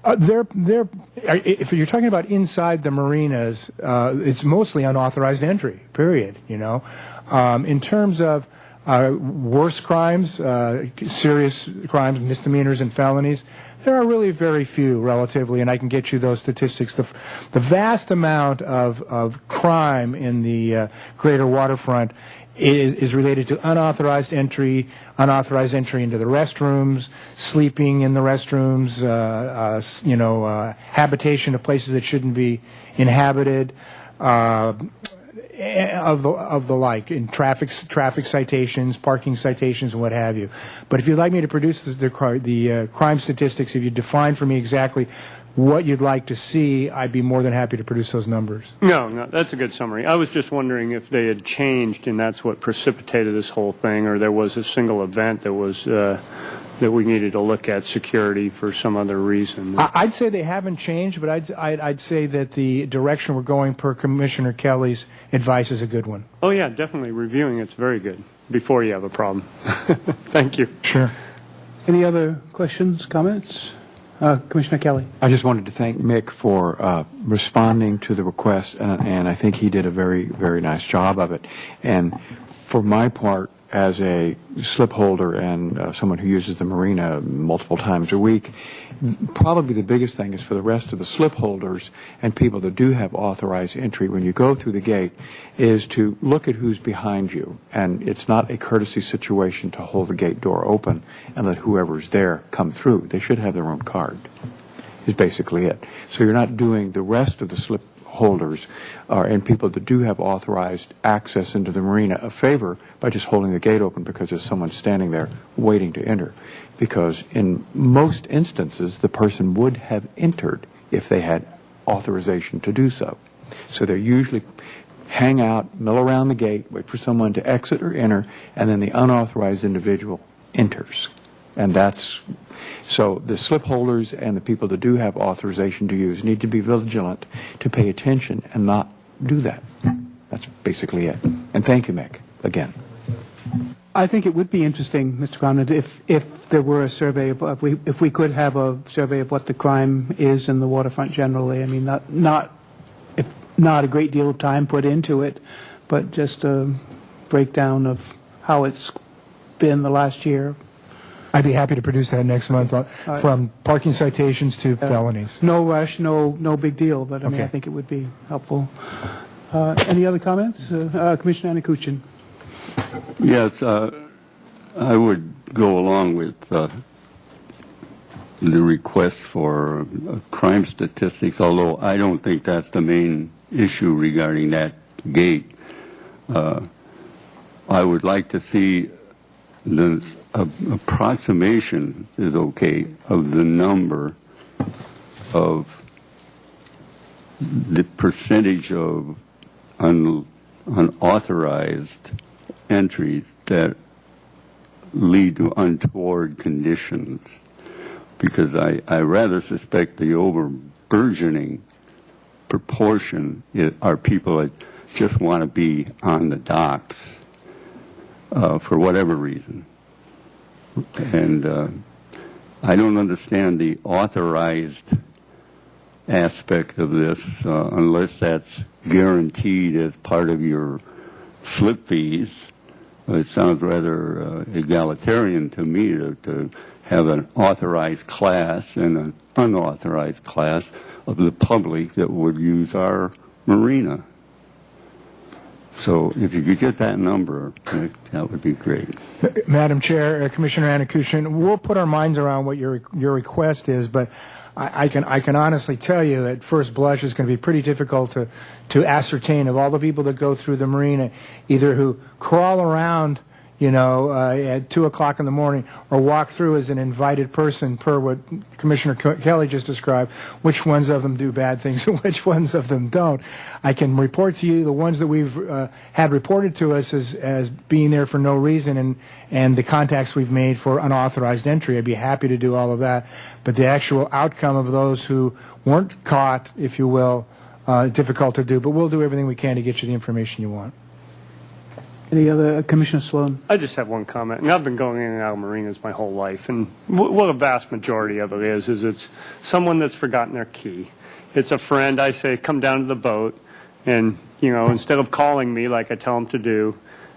If you're talking about inside the marinas, it's mostly unauthorized entry, period, you know. In terms of worse crimes, serious crimes, misdemeanors and felonies, there are really very few relatively, and I can get you those statistics. The vast amount of crime in the greater waterfront is related to unauthorized entry into the restrooms, sleeping in the restrooms, habitation of places that shouldn't be inhabited, of the like, in traffic citations, parking citations, and what have you. But if you'd like me to produce the crime statistics, if you define for me exactly what you'd like to see, I'd be more than happy to produce those numbers. No, that's a good summary. I was just wondering if they had changed and that's what precipitated this whole thing, or there was a single event that was that we needed to look at security for some other reason. I'd say they haven't changed, but I'd say that the direction we're going per Commissioner Kelly's advice is a good one. Oh, yeah, definitely. Reviewing it's very good before you have a problem. Thank you. Sure. Any other questions, comments? Commissioner Kelly. I just wanted to thank Mick for responding to the request, and I think he did a very, very nice job of it. And for my part, as a slip holder and someone who uses the marina multiple times a week, probably the biggest thing is for the rest of the slip holders and people that do have authorized entry when you go through the gate is to look at who's behind you. And it's not a courtesy situation to hold the gate door open and let whoever's there come through. They should have their own card, is basically it. So you're not doing the rest of the slip holders and people that do have authorized access into the marina a favor by just holding the gate open because there's someone standing there waiting to enter. Because in most instances, the person would have entered if they had authorization to do so. So they usually hang out, mill around the gate, wait for someone to exit or enter, and then the unauthorized individual enters. And that's so the slip holders and the people that do have authorization to use need to be vigilant to pay attention and not do that. That's basically it. And thank you, Mick, again. I think it would be interesting, Mr. Brown, if there were a survey, if we could have a survey of what the crime is in the waterfront generally. I mean, not a great deal of time put into it, but just a breakdown of how it's been the last year. I'd be happy to produce that next month, from parking citations to felonies. No rush, no big deal, but I mean, Okay. I think it would be helpful. Any other comments? Commissioner Anakuchin. Yes, I would go along with the request for crime statistics, although I don't think that's the main issue regarding that gate. I would like to see the approximation is okay of the number of the percentage of unauthorized entries that lead to untoward conditions, because I rather suspect the over-burgeoning proportion are people that just want to be on the docks for whatever reason. And I don't understand the authorized aspect of this unless that's guaranteed as part of your slip fees. It sounds rather egalitarian to me to have an authorized class and an unauthorized class of the public that would use our marina. So if you could get that number, that would be great. Madam Chair, Commissioner Anakuchin, we'll put our minds around what your request is, but I can honestly tell you at first blush it's going to be pretty difficult to ascertain of all the people that go through the marina, either who crawl around, at 2 o'clock in the morning, or walk through as an invited person, per what Commissioner Kelly just described, which ones of them do bad things and which ones of them don't. I can report to you the ones that we've had reported to us as being there for no reason, and the contacts we've made for unauthorized entry. I'd be happy to do all of that. But the actual outcome of those who weren't caught, if you will, difficult to do. But we'll do everything we can to get you the information you want. Any other, Commissioner Sloan? I just have one comment, and I've been going in and out of marinas my whole life, and what a vast majority of it is it's someone that's forgotten their key. It's a friend. I say, come down to the boat, and, instead of calling me like I tell them to do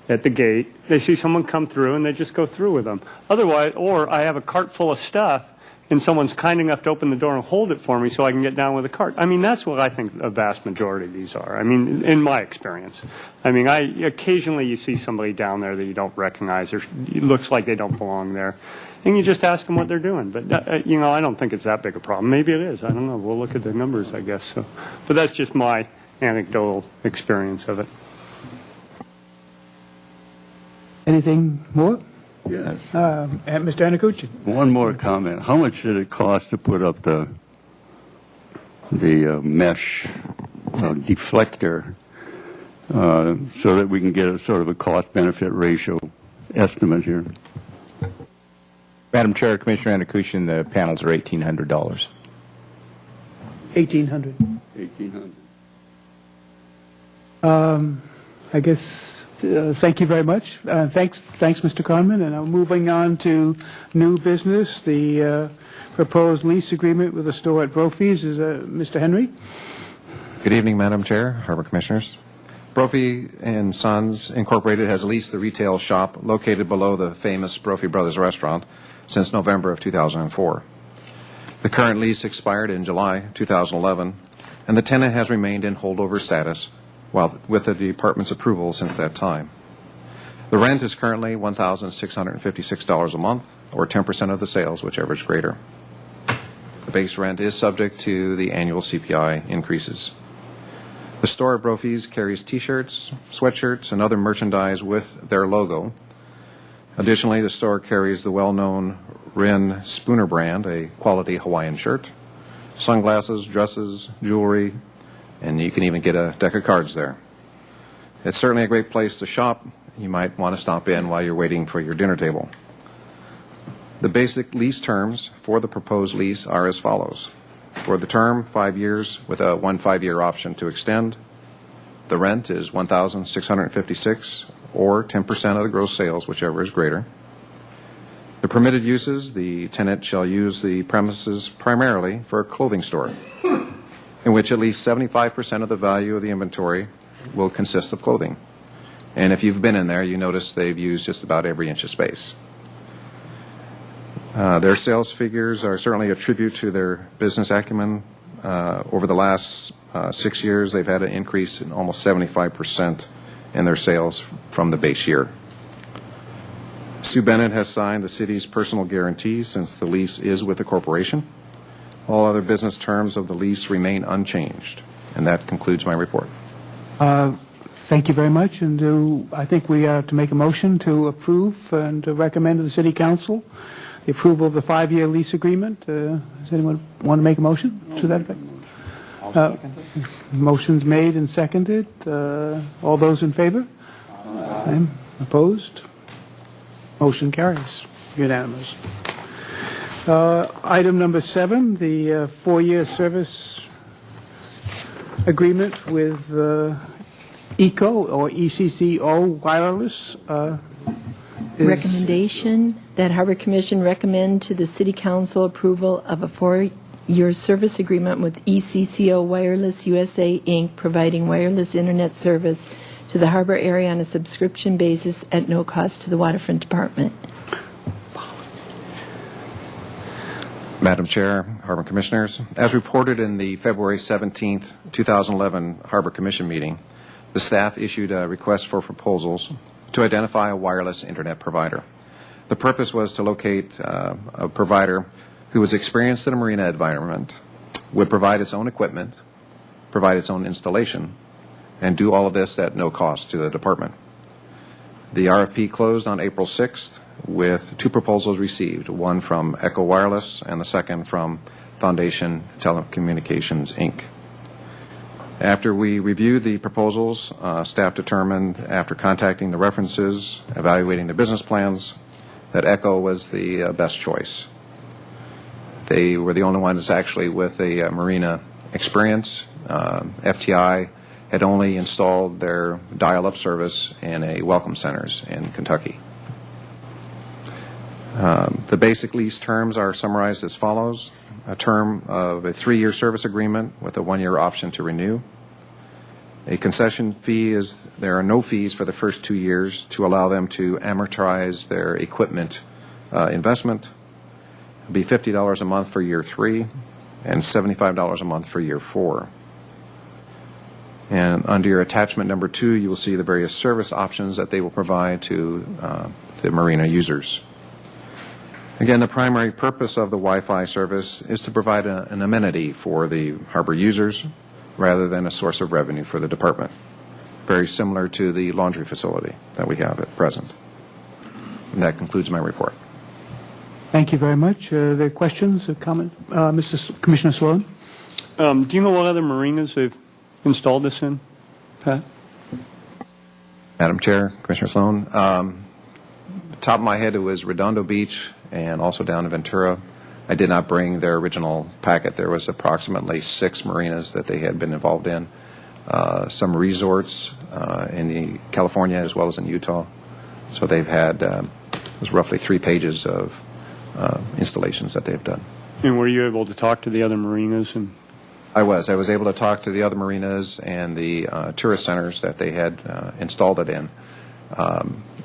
at the gate, they see someone come through, and they just go through with them. Otherwise, or I have a cart full of stuff, and someone's kind enough to open the door and hold it for me so I can get down with the cart. I mean, that's what I think a vast majority of these are. I mean, in my experience. I mean, occasionally you see somebody down there that you don't recognize, or it looks like they don't belong there, and you just ask them what they're doing. But, I don't think it's that big a problem. Maybe it is. I don't know. We'll look at the numbers, I guess. So, but that's just my anecdotal experience of it. Anything more? Yes. And Mr. Anakuchi? One more comment. How much did it cost to put up the mesh deflector so that we can get a sort of a cost-benefit ratio estimate here? Madam Chair, Commissioner Anakushin, the panels are $1,800. 1,800. 1,800. I guess, thank you very much. Thanks, Mr. Conman. And now moving on to new business, the proposed lease agreement with the store at Brophy's is Mr. Henry. Good evening, Madam Chair, Harbor Commissioners. Brophy and Sons Incorporated has leased the retail shop located below the famous Brophy Brothers restaurant since November of 2004. The current lease expired in July 2011, and the tenant has remained in holdover status with the department's approval since that time. The rent is currently $1,656 a month, or 10% of the sales, whichever is greater. The base rent is subject to the annual CPI increases. The store at Brophy's carries T-shirts, sweatshirts, and other merchandise with their logo. Additionally, the store carries the well-known Rin Spooner brand, a quality Hawaiian shirt, sunglasses, dresses, jewelry, and you can even get a deck of cards there. It's certainly a great place to shop. You might want to stop in while you're waiting for your dinner table. The basic lease terms for the proposed lease are as follows. For the term, 5 years with a 1 5-year option to extend. The rent is $1,656 or 10% of the gross sales, whichever is greater. The permitted uses, the tenant shall use the premises primarily for a clothing store, in which at least 75% of the value of the inventory will consist of clothing. And if you've been in there, you notice they've used just about every inch of space. Their sales figures are certainly a tribute to their business acumen. Over the last 6 years, they've had an increase in almost 75% in their sales from the base year. Sue Bennett has signed the city's personal guarantee since the lease is with the corporation. All other business terms of the lease remain unchanged. And that concludes my report. Thank you very much. And I think we have to make a motion to approve and to recommend to the City Council the approval of the 5-year lease agreement. Does anyone want to make a motion to that effect? Motion's made and seconded. All those in favor? Aye. Opposed? Motion carries. Unanimous. Item number 7, the 4-year service agreement with ECO or ECCO Wireless. Recommendation that Harbor Commission recommend to the City Council approval of a 4-year service agreement with ECCO Wireless USA, Inc., providing wireless Internet service to the harbor area on a subscription basis at no cost to the Waterfront Department. Madam Chair, Harbor Commissioners, as reported in the February 17, 2011 Harbor Commission meeting, the staff issued a request for proposals to identify a wireless Internet provider. The purpose was to locate a provider who was experienced in a marina environment, would provide its own equipment, provide its own installation, and do all of this at no cost to the department. The RFP closed on April 6th with 2 proposals received, one from Echo Wireless and the second from Foundation Telecommunications, Inc. After we reviewed the proposals, staff determined, after contacting the references, evaluating the business plans, that Echo was the best choice. They were the only ones actually with a marina experience. FTI had only installed their dial-up service in a welcome centers in Kentucky. The basic lease terms are summarized as follows: a term of a 3-year service agreement with a 1-year option to renew. A concession fee is there are no fees for the first 2 years to allow them to amortize their equipment investment. It'll be $50 a month for year 3 and $75 a month for year 4. And under your attachment number 2, you will see the various service options that they will provide to the marina users. Again, the primary purpose of the Wi-Fi service is to provide an amenity for the harbor users rather than a source of revenue for the department, very similar to the laundry facility that we have at present. And that concludes my report. Thank you very much. Are there questions or comments? Commissioner Sloan? Do you know what other marinas they've installed this in, Pat? Madam Chair, Commissioner Sloan, top of my head, it was Redondo Beach and also down in Ventura. I did not bring their original packet. There was approximately 6 marinas that they had been involved in. Some resorts in California as well as in Utah. So they've had, it was roughly 3 pages of installations that they've done. And were you able to talk to the other marinas? And I was able to talk to the other marinas and the tourist centers that they had installed it in.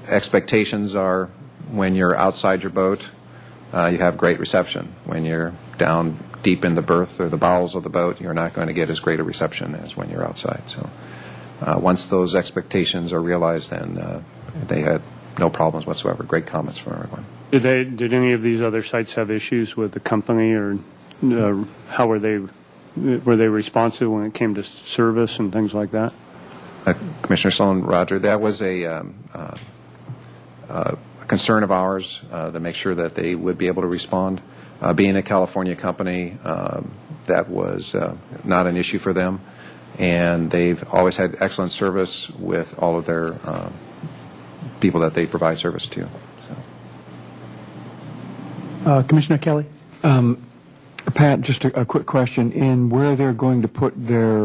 Expectations are when you're outside your boat, you have great reception. When you're down deep in the berth or the bowels of the boat, you're not going to get as great a reception as when you're outside. So once those expectations are realized, then they had no problems whatsoever. Great comments from everyone. did any of these other sites have issues with the company, or how were they responsive when it came to service and things like that? Commissioner Sloan, Roger, that was a concern of ours to make sure that they would be able to respond. Being a California company, that was not an issue for them, and they've always had excellent service with all of their people that they provide service to. So. Commissioner Kelly? Pat, just a quick question. In where they're going to put their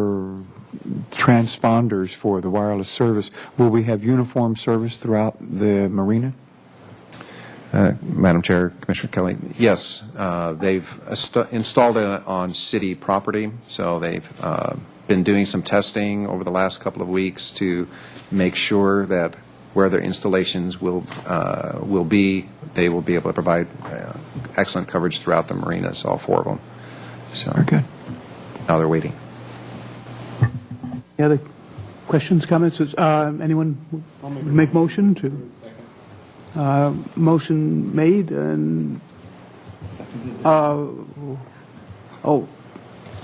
transponders for the wireless service, will we have uniform service throughout the marina? Madam Chair, Commissioner Kelly, yes, they've installed it on city property, so they've been doing some testing over the last couple of weeks to make sure that where their installations will be, they will be able to provide excellent coverage throughout the marinas, all 4 of them. So Okay. now they're waiting. Any other questions, comments? Anyone make motion to? Motion made and Mr.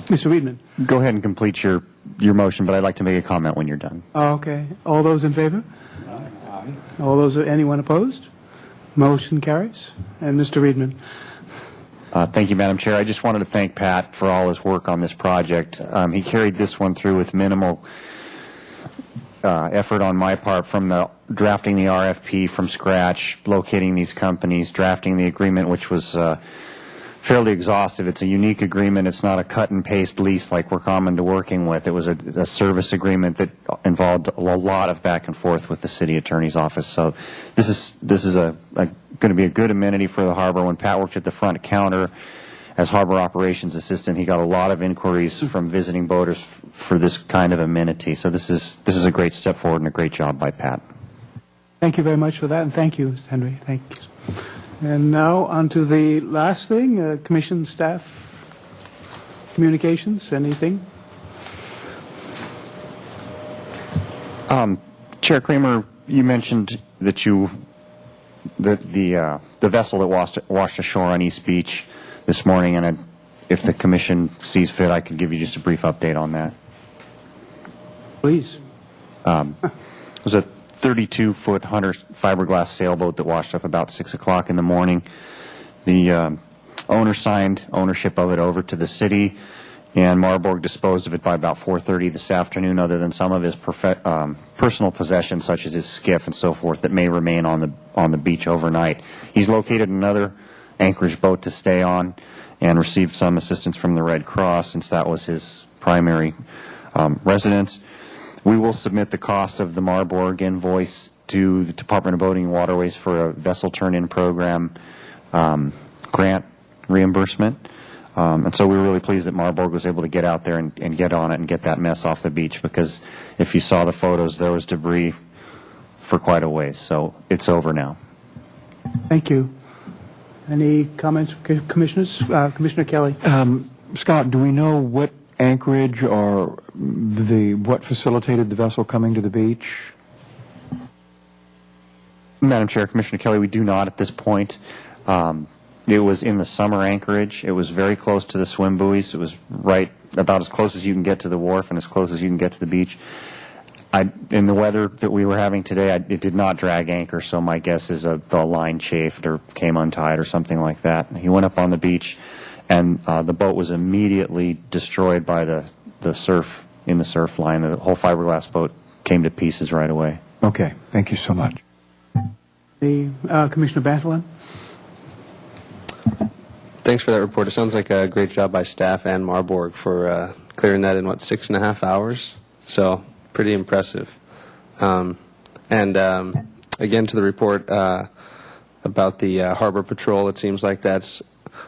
Weidman. Go ahead and complete your motion, but I'd like to make a comment when you're done. Okay. All those in favor? Aye. All those, anyone opposed? Motion carries. And Mr. Weidman. Thank you, Madam Chair. I just wanted to thank Pat for all his work on this project. He carried this one through with minimal effort on my part, from the drafting the RFP from scratch, locating these companies, drafting the agreement, which was fairly exhaustive. It's a unique agreement. It's not a cut and paste lease like we're common to working with. It was a service agreement that involved a lot of back and forth with the city attorney's office. So this is going to be a good amenity for the harbor. When Pat worked at the front counter as harbor operations assistant, he got a lot of inquiries from visiting boaters for this kind of amenity. So this is a great step forward and a great job by Pat. Thank you very much for that, and thank you, Henry. Thank you. And now on to the last thing, commission staff communications, anything? Chair Kramer, you mentioned that the vessel that washed ashore on East Beach this morning, and if the commission sees fit, I could give you just a brief update on that. Please. It was a 32-foot Hunter fiberglass sailboat that washed up about 6 o'clock in the morning. The owner signed ownership of it over to the city, and Marburg disposed of it by about 4:30 this afternoon, other than some of his personal possessions, such as his skiff and so forth, that may remain on the beach overnight. He's located another Anchorage boat to stay on and received some assistance from the Red Cross, since that was his primary residence. We will submit the cost of the Marburg invoice to the Department of Boating and Waterways for a vessel turn-in program grant reimbursement. And so we were really pleased that Marburg was able to get out there and get on it and get that mess off the beach, because if you saw the photos, there was debris for quite a ways. So it's over now. Thank you. Any comments, commissioners? Commissioner Kelly. Scott, do we know what anchorage or what facilitated the vessel coming to the beach? Madam Chair, Commissioner Kelly, we do not at this point. It was in the summer anchorage. It was very close to the swim buoys. It was right about as close as you can get to the wharf and as close as you can get to the beach. In the weather that we were having today, it did not drag anchor, so my guess is the line chafed or came untied or something like that. He went up on the beach, and the boat was immediately destroyed by the surf in the surf line. The whole fiberglass boat came to pieces right away. Okay, thank you so much. Commissioner Bantalan. Thanks for that report. It sounds like a great job by staff and Marburg for clearing that in, 6.5 hours? So pretty impressive. And again, to the report about the Harbor Patrol, it seems like that's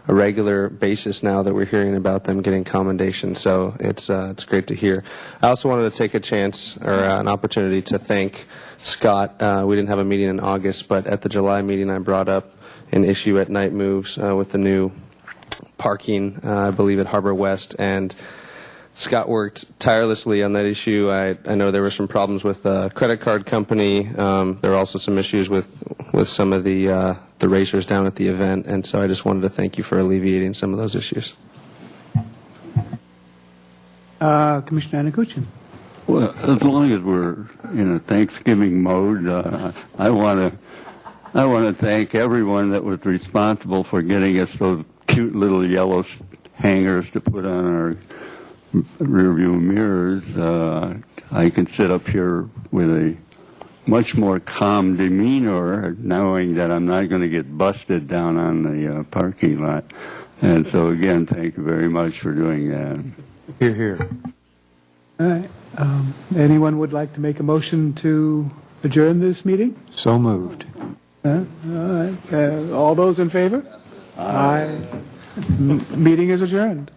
a regular basis now that we're hearing about them getting commendation. So it's great to hear. I also wanted to take a chance or an opportunity to thank Scott. We didn't have a meeting in August, but at the July meeting I brought up an issue at Night Moves with the new parking, I believe, at Harbor West, and Scott worked tirelessly on that issue. I know there were some problems with the credit card company. There were also some issues with some of the racers down at the event, and so I just wanted to thank you for alleviating some of those issues. Commissioner Anakuchin. Well, as long as we're in a Thanksgiving mode, I want to thank everyone that was responsible for getting us those cute little yellow hangers to put on our rearview mirrors. I can sit up here with a much more calm demeanor, knowing that I'm not going to get busted down on the parking lot. And so, again, thank you very much for doing that. Hear, hear. All right. Anyone would like to make a motion to adjourn this meeting? So moved. All right. All those in favor? Aye. Meeting is adjourned.